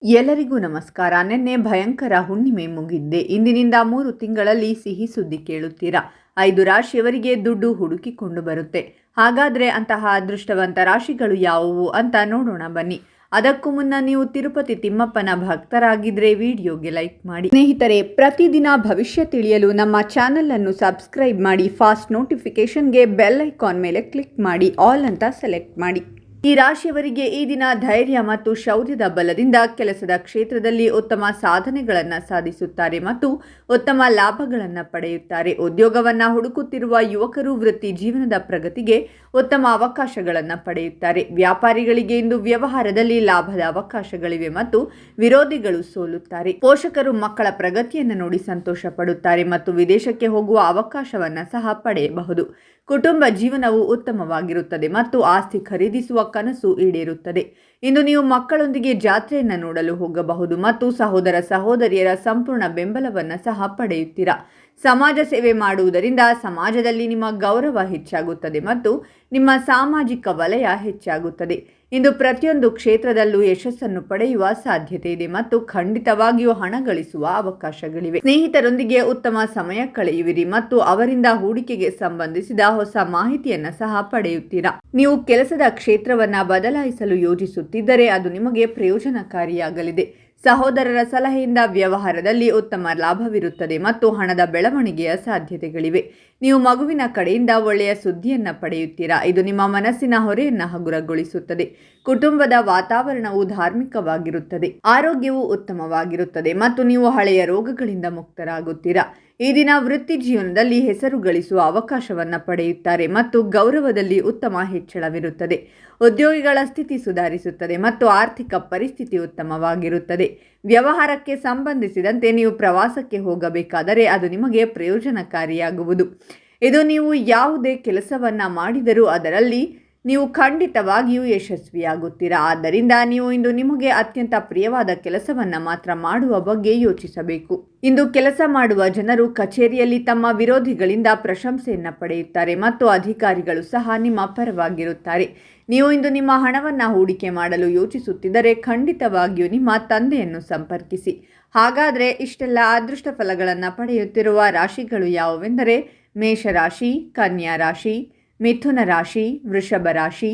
ಎಲ್ಲರಿಗೂ ನಮಸ್ಕಾರ. ನಿನ್ನೆ ಭಯಂಕರ ಹುಣ್ಣಿಮೆ ಮುಗಿದ್ದೆ. ಇಂದಿನಿಂದ 3 ತಿಂಗಳಲ್ಲಿ ಸಿಹಿ ಸುದ್ದಿ ಕೇಳುತ್ತೀರಾ. 5 ರಾಶಿಯವರಿಗೆ ದುಡ್ಡು ಹುಡುಕಿಕೊಂಡು ಬರುತ್ತೆ. ಹಾಗಾದರೆ ಅಂತಹ ಅದೃಷ್ಟವಂತ ರಾಶಿಗಳು ಯಾವುವು ಅಂತ ನೋಡೋಣ ಬನ್ನಿ. ಅದಕ್ಕೂ ಮುನ್ನ ನೀವು ತಿರುಪತಿ ತಿಮ್ಮಪ್ಪನ ಭಕ್ತರಾಗಿದ್ದರೆ ವಿಡಿಯೋಗೆ ಲೈಕ್ ಮಾಡಿ. ಸ್ನೇಹಿತರೆ, ಪ್ರತಿದಿನ ಭವಿಷ್ಯ ತಿಳಿಯಲು ನಮ್ಮ ಚಾನಲ್ ಅನ್ನು ಸಬ್ಸ್ಕ್ರೈಬ್ ಮಾಡಿ. ಫಾಸ್ಟ್ ನೋಟಿಫಿಕೇಶನ್ಗೆ ಬೆಲ್ ಐಕಾನ್ ಮೇಲೆ ಕ್ಲಿಕ್ ಮಾಡಿ. ಆಲ್ ಅಂತ ಸೆಲೆಕ್ಟ್ ಮಾಡಿ. ಈ ರಾಶಿಯವರಿಗೆ ಈ ದಿನ ಧೈರ್ಯ ಮತ್ತು ಶೌರ್ಯದ ಬಲದಿಂದ ಕೆಲಸದ ಕ್ಷೇತ್ರದಲ್ಲಿ ಉತ್ತಮ ಸಾಧನೆಗಳನ್ನು ಸಾಧಿಸುತ್ತಾರೆ ಮತ್ತು ಉತ್ತಮ ಲಾಭಗಳನ್ನು ಪಡೆಯುತ್ತಾರೆ. ಉದ್ಯೋಗವನ್ನು ಹುಡುಕುತ್ತಿರುವ ಯುವಕರು ವೃತ್ತಿ ಜೀವನದ ಪ್ರಗತಿಗೆ ಉತ್ತಮ ಅವಕಾಶಗಳನ್ನು ಪಡೆಯುತ್ತಾರೆ. ವ್ಯಾಪಾರಿಗಳಿಗೆ ಇಂದು ವ್ಯವಹಾರದಲ್ಲಿ ಲಾಭದ ಅವಕಾಶಗಳಿವೆ ಮತ್ತು ವಿರೋಧಿಗಳು ಸೋಲುತ್ತಾರೆ. ಪೋಷಕರು ಮಕ್ಕಳ ಪ್ರಗತಿಯನ್ನು ನೋಡಿ ಸಂತೋಷ ಪಡುತ್ತಾರೆ ಮತ್ತು ವಿದೇಶಕ್ಕೆ ಹೋಗುವ ಅವಕಾಶವನ್ನು ಸಹ ಪಡೆಯಬಹುದು. ಕುಟುಂಬ ಜೀವನವು ಉತ್ತಮವಾಗಿರುತ್ತದೆ ಮತ್ತು ಆಸ್ತಿ ಖರೀದಿಸುವ ಕನಸು ಈಡೇರುತ್ತದೆ. ಇಂದು ನೀವು ಮಕ್ಕಳೊಂದಿಗೆ ಜಾತ್ರೆಯನ್ನು ನೋಡಲು ಹೋಗಬಹುದು ಮತ್ತು ಸಹೋದರ ಸಹೋದರಿಯರ ಸಂಪೂರ್ಣ ಬೆಂಬಲವನ್ನು ಸಹ ಪಡೆಯುತ್ತೀರಾ. ಸಮಾಜ ಸೇವೆ ಮಾಡುವುದರಿಂದ ಸಮಾಜದಲ್ಲಿ ನಿಮ್ಮ ಗೌರವ ಹೆಚ್ಚಾಗುತ್ತದೆ ಮತ್ತು ನಿಮ್ಮ ಸಾಮಾಜಿಕ ವಲಯ ಹೆಚ್ಚಾಗುತ್ತದೆ. ಇಂದು ಪ್ರತಿಯೊಂದು ಕ್ಷೇತ್ರದಲ್ಲೂ ಯಶಸ್ಸನ್ನು ಪಡೆಯುವ ಸಾಧ್ಯತೆ ಇದೆ ಮತ್ತು ಖಂಡಿತವಾಗಿಯೂ ಹಣ ಗಳಿಸುವ ಅವಕಾಶಗಳಿವೆ. ಸ್ನೇಹಿತರೊಂದಿಗೆ ಉತ್ತಮ ಸಮಯ ಕಳೆಯುವಿರಿ ಮತ್ತು ಅವರಿಂದ ಹೂಡಿಕೆಗೆ ಸಂಬಂಧಿಸಿದ ಹೊಸ ಮಾಹಿತಿಯನ್ನು ಸಹ ಪಡೆಯುತ್ತೀರಾ. ನೀವು ಕೆಲಸದ ಕ್ಷೇತ್ರವನ್ನು ಬದಲಾಯಿಸಲು ಯೋಜಿಸುತ್ತಿದ್ದರೆ ಅದು ನಿಮಗೆ ಪ್ರಯೋಜನಕಾರಿಯಾಗಲಿದೆ. ಸಹೋದರರ ಸಲಹೆಯಿಂದ ವ್ಯವಹಾರದಲ್ಲಿ ಉತ್ತಮ ಲಾಭವಿರುತ್ತದೆ ಮತ್ತು ಹಣದ ಬೆಳವಣಿಗೆಯ ಸಾಧ್ಯತೆಗಳಿವೆ. ನೀವು ಮಗುವಿನ ಕಡೆಯಿಂದ ಒಳ್ಳೆಯ ಸುದ್ದಿಯನ್ನು ಪಡೆಯುತ್ತೀರಾ. ಇದು ನಿಮ್ಮ ಮನಸ್ಸಿನ ಹೊರೆಯನ್ನು ಹಗುರಗೊಳಿಸುತ್ತದೆ. ಕುಟುಂಬದ ವಾತಾವರಣವು ಧಾರ್ಮಿಕವಾಗಿರುತ್ತದೆ. ಆರೋಗ್ಯವು ಉತ್ತಮವಾಗಿರುತ್ತದೆ ಮತ್ತು ನೀವು ಹಳೆಯ ರೋಗಗಳಿಂದ ಮುಕ್ತರಾಗುತ್ತೀರಾ. ಈ ದಿನ ವೃತ್ತಿ ಜೀವನದಲ್ಲಿ ಹೆಸರು ಗಳಿಸುವ ಅವಕಾಶವನ್ನು ಪಡೆಯುತ್ತಾರೆ ಮತ್ತು ಗೌರವದಲ್ಲಿ ಉತ್ತಮ ಹೆಚ್ಚಳವಿರುತ್ತದೆ. ಉದ್ಯೋಗಿಗಳ ಸ್ಥಿತಿ ಸುಧಾರಿಸುತ್ತದೆ ಮತ್ತು ಆರ್ಥಿಕ ಪರಿಸ್ಥಿತಿ ಉತ್ತಮವಾಗಿರುತ್ತದೆ. ವ್ಯವಹಾರಕ್ಕೆ ಸಂಬಂಧಿಸಿದಂತೆ ನೀವು ಪ್ರವಾಸಕ್ಕೆ ಹೋಗಬೇಕಾದರೆ ಅದು ನಿಮಗೆ ಪ್ರಯೋಜನಕಾರಿಯಾಗುವುದು. ಇದು ನೀವು ಯಾವುದೇ ಕೆಲಸವನ್ನು ಮಾಡಿದರೂ ಅದರಲ್ಲಿ ನೀವು ಖಂಡಿತವಾಗಿಯೂ ಯಶಸ್ವಿಯಾಗುತ್ತೀರಾ. ಆದ್ದರಿಂದ ನೀವು ಇಂದು ನಿಮಗೆ ಅತ್ಯಂತ ಪ್ರಿಯವಾದ ಕೆಲಸವನ್ನು ಮಾತ್ರ ಮಾಡುವ ಬಗ್ಗೆ ಯೋಚಿಸಬೇಕು. ಇಂದು ಕೆಲಸ ಮಾಡುವ ಜನರು ಕಚೇರಿಯಲ್ಲಿ ತಮ್ಮ ವಿರೋಧಿಗಳಿಂದ ಪ್ರಶಂಸೆಯನ್ನು ಪಡೆಯುತ್ತಾರೆ ಮತ್ತು ಅಧಿಕಾರಿಗಳು ಸಹ ನಿಮ್ಮ ಪರವಾಗಿರುತ್ತಾರೆ. ನೀವು ಇಂದು ನಿಮ್ಮ ಹಣವನ್ನು ಹೂಡಿಕೆ ಮಾಡಲು ಯೋಚಿಸುತ್ತಿದ್ದರೆ ಖಂಡಿತವಾಗಿಯೂ ನಿಮ್ಮ ತಂದೆಯನ್ನು ಸಂಪರ್ಕಿಸಿ. ಹಾಗಾದರೆ ಇಷ್ಟೆಲ್ಲ ಅದೃಷ್ಟ ಫಲಗಳನ್ನು ಪಡೆಯುತ್ತಿರುವ ರಾಶಿಗಳು ಯಾವುವೆಂದರೆ ಮೇಷರಾಶಿ, ಕನ್ಯಾ ರಾಶಿ, ಮಿಥುನ ರಾಶಿ, ವೃಷಭ ರಾಶಿ,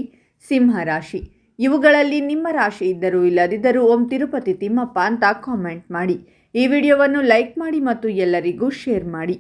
ಸಿಂಹ ರಾಶಿ. ಇವುಗಳಲ್ಲಿ ನಿಮ್ಮ ರಾಶಿ ಇದ್ದರೂ ಇಲ್ಲದಿದ್ದರೂ ಓಂ ತಿರುಪತಿ ತಿಮ್ಮಪ್ಪ ಅಂತ ಕಾಮೆಂಟ್ ಮಾಡಿ. ಈ ವಿಡಿಯೋವನ್ನು ಲೈಕ್ ಮಾಡಿ ಮತ್ತು ಎಲ್ಲರಿಗೂ ಶೇರ್ ಮಾಡಿ.